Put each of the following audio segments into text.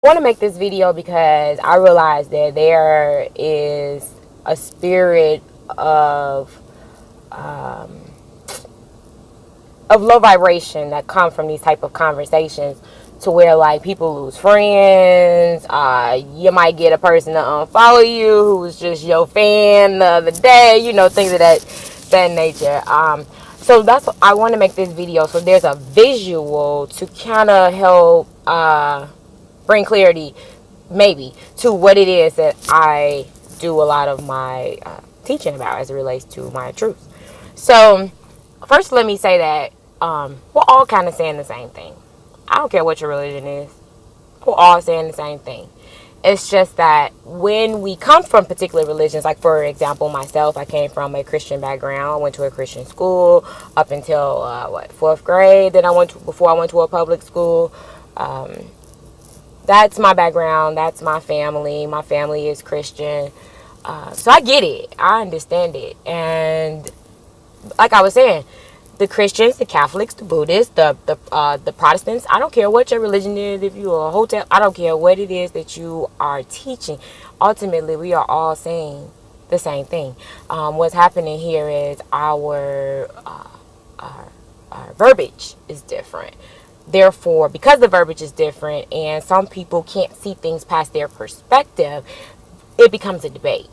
I want to make this video because I realize that there is a spirit of low vibration that come from these type of conversations, to where like people lose friends. You might get a person to unfollow you who was just your fan the other day, things of that nature. So that's, I want to make this video so there's a visual to kind of help bring clarity, maybe, to what it is that I do a lot of my teaching about as it relates to my truth. So, first, let me say that we're all kind of saying the same thing. I don't care what your religion is, we're all saying the same thing. It's just that when we come from particular religions, like for example, myself, I came from a Christian background. I went to a Christian school up until fourth grade. Then before I went to a public school. That's my background. That's my family. My family is Christian. So I get it. I understand it. And like I was saying, the Christians, the Catholics, the Buddhists, the Protestants, I don't care what your religion is, if you're a hotel, I don't care what it is that you are teaching. Ultimately, we are all saying the same thing. What's happening here is our verbiage is different. Therefore, because the verbiage is different and some people can't see things past their perspective, it becomes a debate.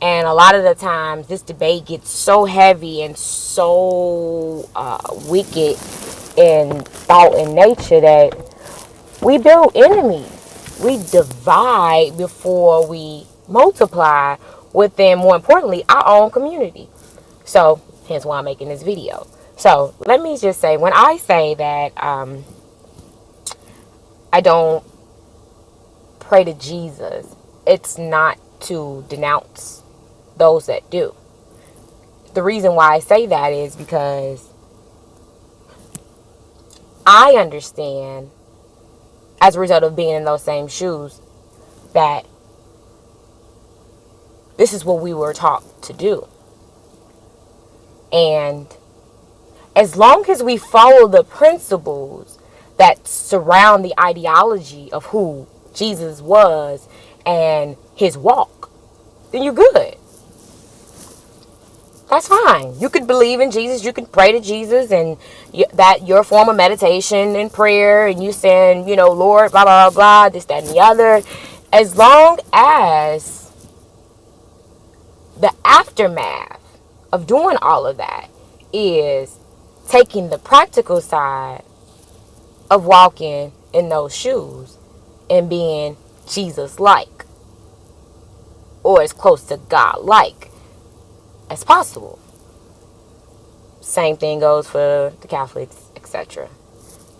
And a lot of the times, this debate gets so heavy and so wicked in thought and nature that we build enemies. We divide before we multiply within, more importantly, our own community. So, hence why I'm making this video. So, let me just say, when I say that I don't pray to Jesus, it's not to denounce those that do. The reason why I say that is because I understand, as a result of being in those same shoes, that this is what we were taught to do. And as long as we follow the principles that surround the ideology of who Jesus was and his walk, then you're good. That's fine. You could believe in Jesus. You could pray to Jesus, and that your form of meditation and prayer, and you saying, Lord, blah, blah, blah, this, that, and the other. As long as the aftermath of doing all of that is taking the practical side of walking in those shoes and being Jesus-like, or as close to God-like as possible. Same thing goes for the Catholics, etc.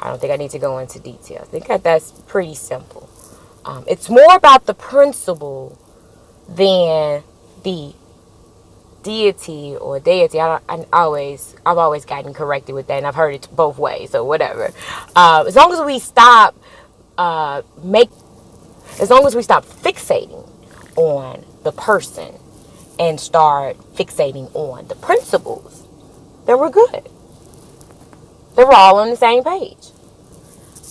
I don't think I need to go into details. I think that's pretty simple. It's more about the principle than the deity or deity. I've always gotten corrected with that, and I've heard it both ways, so whatever. As long as we stop fixating on the person and start fixating on the principles, then we're good. Then we're all on the same page.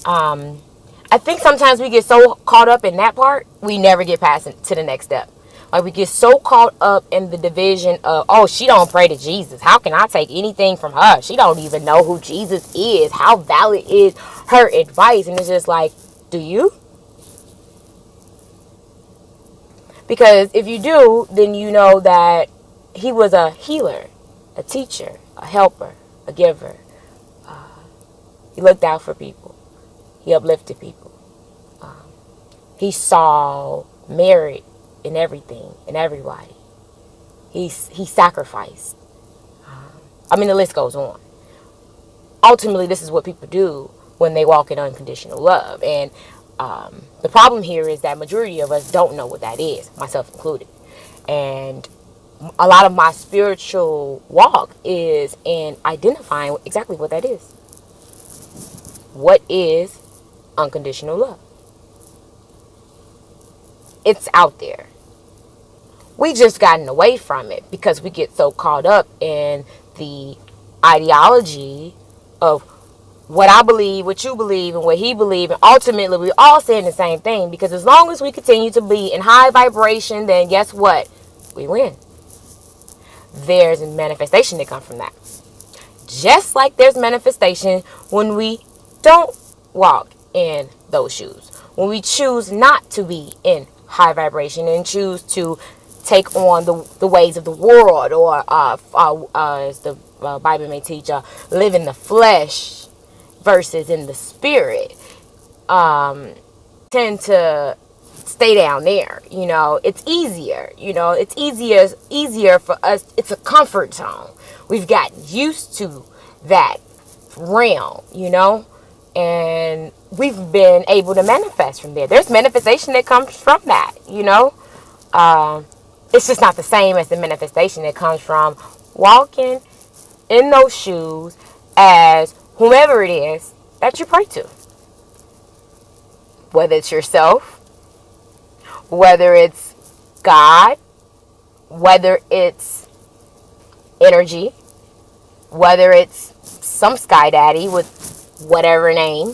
I think sometimes we get so caught up in that part, we never get past it to the next step. Like, we get so caught up in the division of, oh, she don't pray to Jesus. How can I take anything from her? She don't even know who Jesus is. How valid is her advice? And it's just like, do you? Because if you do, then you know that he was a healer, a teacher, a helper, a giver. He looked out for people. He uplifted people. He saw merit in everything and everybody. He sacrificed. The list goes on. Ultimately, this is what people do when they walk in unconditional love. And the problem here is that majority of us don't know what that is, myself included. And a lot of my spiritual walk is in identifying exactly what that is. What is unconditional love? It's out there. We just gotten away from it because we get so caught up in the ideology of what I believe, what you believe, and what he believes, and ultimately we're all saying the same thing, because as long as we continue to be in high vibration, then guess what? We win. There's a manifestation that comes from that. Just like there's manifestation when we don't walk in those shoes. When we choose not to be in high vibration and choose to take on the ways of the world, or as the Bible may teach, live in the flesh versus in the spirit, tend to stay down there. It's easier. It's easier for us. It's a comfort zone. We've gotten used to that realm, and we've been able to manifest from there. There's manifestation that comes from that. It's just not the same as the manifestation that comes from walking in those shoes as whomever it is that you pray to. Whether it's yourself, whether it's God, whether it's energy, whether it's some sky daddy with whatever name,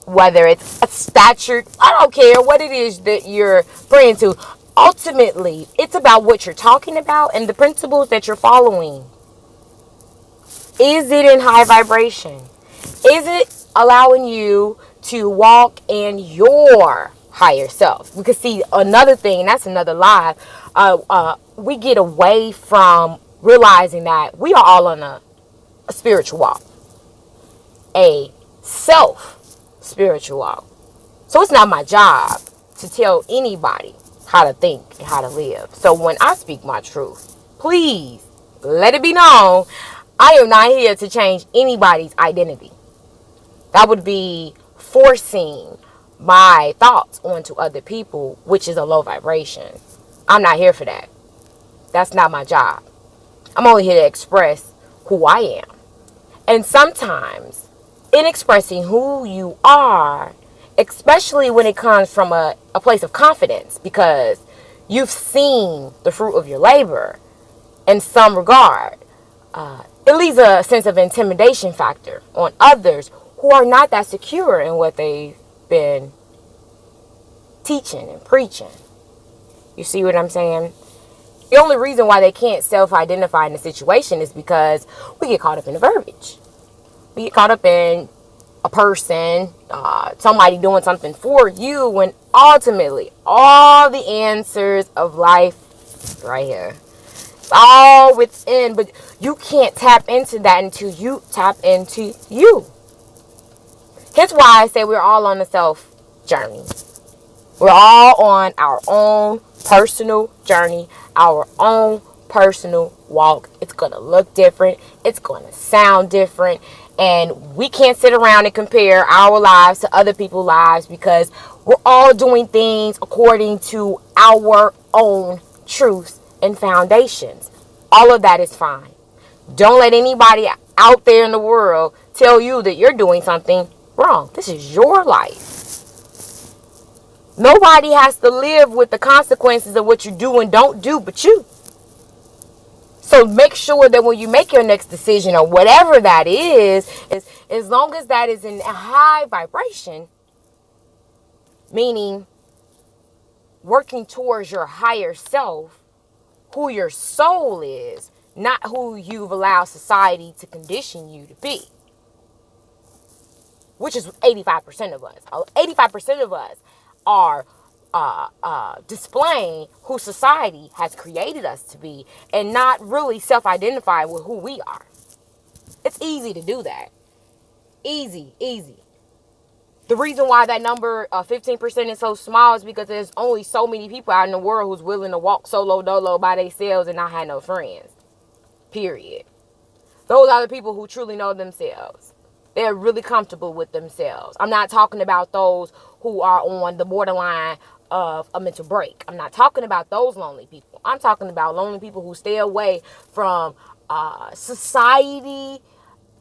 whether it's a stature, I don't care what it is that you're praying to. Ultimately, it's about what you're talking about and the principles that you're following. Is it in high vibration? Is it allowing you to walk in your higher self? Because see, another thing, that's another lie. We get away from realizing that we are all on a spiritual walk, a self-spiritual walk. So it's not my job to tell anybody how to think and how to live. So when I speak my truth, please let it be known, I am not here to change anybody's identity. That would be forcing my thoughts onto other people, which is a low vibration. I'm not here for that. That's not my job. I'm only here to express who I am. And sometimes, in expressing who you are, especially when it comes from a place of confidence, because you've seen the fruit of your labor in some regard, it leaves a sense of intimidation factor on others who are not that secure in what they've been teaching and preaching. You see what I'm saying? The only reason why they can't self-identify in the situation is because we get caught up in the verbiage. We get caught up in a person, somebody doing something for you, when ultimately all the answers of life right here. It's all within, but you can't tap into that until you tap into you. Hence why I say we're all on a self journey. We're all on our own personal journey, our own personal walk. It's going to look different. It's going to sound different. And we can't sit around and compare our lives to other people's lives, because we're all doing things according to our own truths and foundations. All of that is fine. Don't let anybody out there in the world tell you that you're doing something wrong. This is your life. Nobody has to live with the consequences of what you do and don't do but you. So make sure that when you make your next decision, or whatever that is, as long as that is in a high vibration, meaning working towards your higher self, who your soul is, not who you've allowed society to condition you to be, which is 85% of us. 85% of us are displaying who society has created us to be, and not really self-identifying with who we are. It's easy to do that. Easy. The reason why that number 15% is so small is because there's only so many people out in the world who's willing to walk solo dolo by themselves and not have no friends. Period. Those are the people who truly know themselves. They're really comfortable with themselves. I'm not talking about those who are on the borderline of a mental break. I'm not talking about those lonely people. I'm talking about lonely people who stay away from society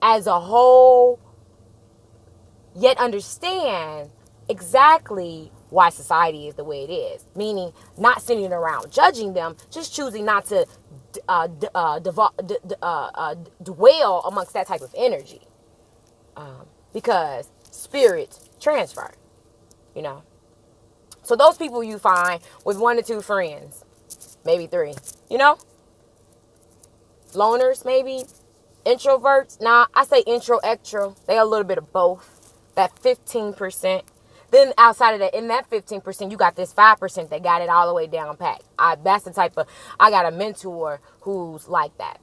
as a whole, yet understand exactly why society is the way it is. Meaning, not sitting around judging them, just choosing not to dwell amongst that type of energy. because spirit transfer, you know. So those people you find with 1 to 2 friends, maybe 3, you know, loners maybe, introverts. Nah, I say intro, extro. They a little bit of both. That 15%. Then outside of that, in that 15%, you got this 5% that got it all the way down packed. That's the type of, I got a mentor who's like that.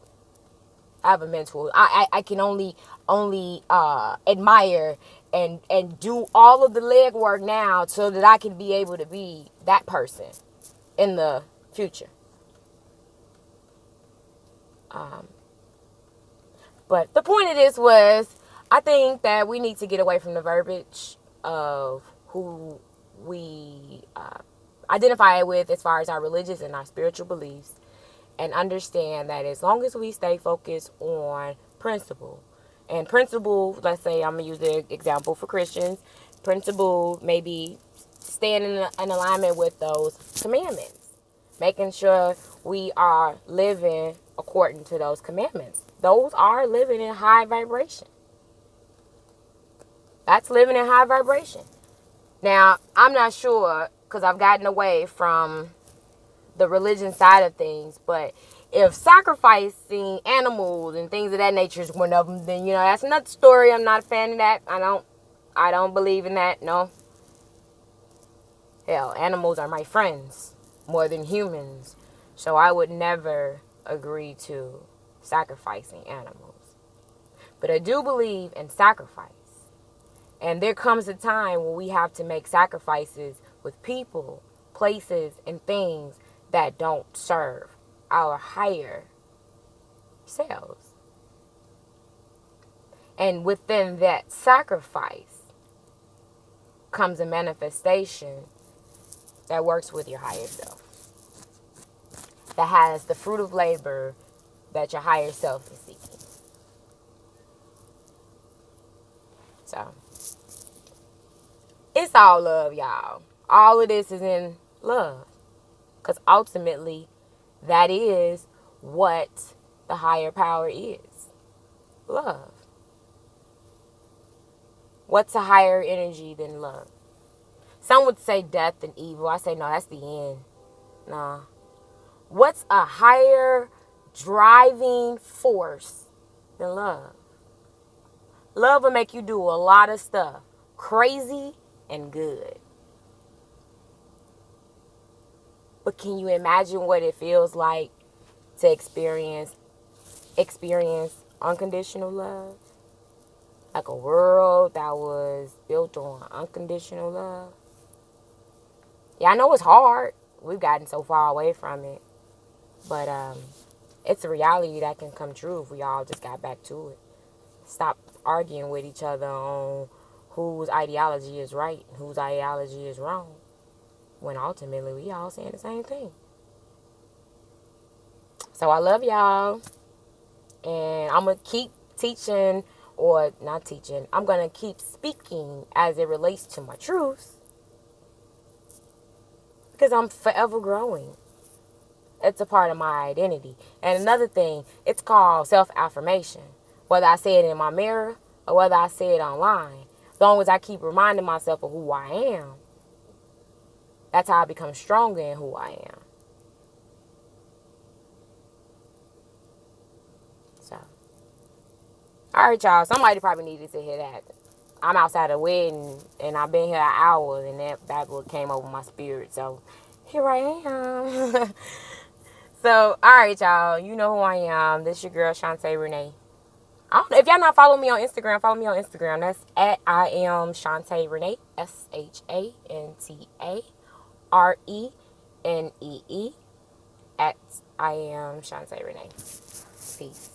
I have a mentor. I can only admire and do all of the legwork now so that I can be able to be that person in the future. But the point of this was, I think that we need to get away from the verbiage of who we identify with as far as our religious and our spiritual beliefs, and understand that as long as we stay focused on principle, and principle, let's say I'm going to use the example for Christians, principle maybe staying in alignment with those commandments, making sure we are living according to those commandments. Those are living in high vibration. That's living in high vibration. Now, I'm not sure, because I've gotten away from the religion side of things, but if sacrificing animals and things of that nature is one of them, then, you know, that's another story. I'm not a fan of that. I don't believe in that. No. Hell, animals are my friends more than humans. So I would never agree to sacrificing animals. But I do believe in sacrifice. And there comes a time when we have to make sacrifices with people, places, and things that don't serve our higher selves. And within that sacrifice comes a manifestation that works with your higher self, that has the fruit of labor that your higher self is seeking. So, it's all love, y'all. All of this is in love. Because ultimately, that is what the higher power is. Love. What's a higher energy than love? Some would say death and evil. I say, no, that's the end. Nah. What's a higher driving force than love? Love will make you do a lot of stuff. Crazy and good. But can you imagine what it feels like to experience unconditional love? Like a world that was built on unconditional love. Yeah, I know it's hard. We've gotten so far away from it. But it's a reality that can come true if we all just got back to it. Stop arguing with each other on whose ideology is right and whose ideology is wrong, when ultimately we all saying the same thing. So I love y'all. And I'm going to keep teaching, or not teaching. I'm going to keep speaking as it relates to my truth. Because I'm forever growing. It's a part of my identity. And another thing, it's called self-affirmation. Whether I say it in my mirror or whether I say it online. As long as I keep reminding myself of who I am, that's how I become stronger in who I am. So, all right, y'all. Somebody probably needed to hear that. I'm outside a wedding, and I've been here an hour, and that Bible came over my spirit. So, here I am. So, all right, y'all. You know who I am. This your girl, Shantae Renee. I don't know. If y'all not following me on Instagram, follow me on Instagram. That's at I am Shantae Renee. SHANTARENEE. At I am Shantae Renee. Peace.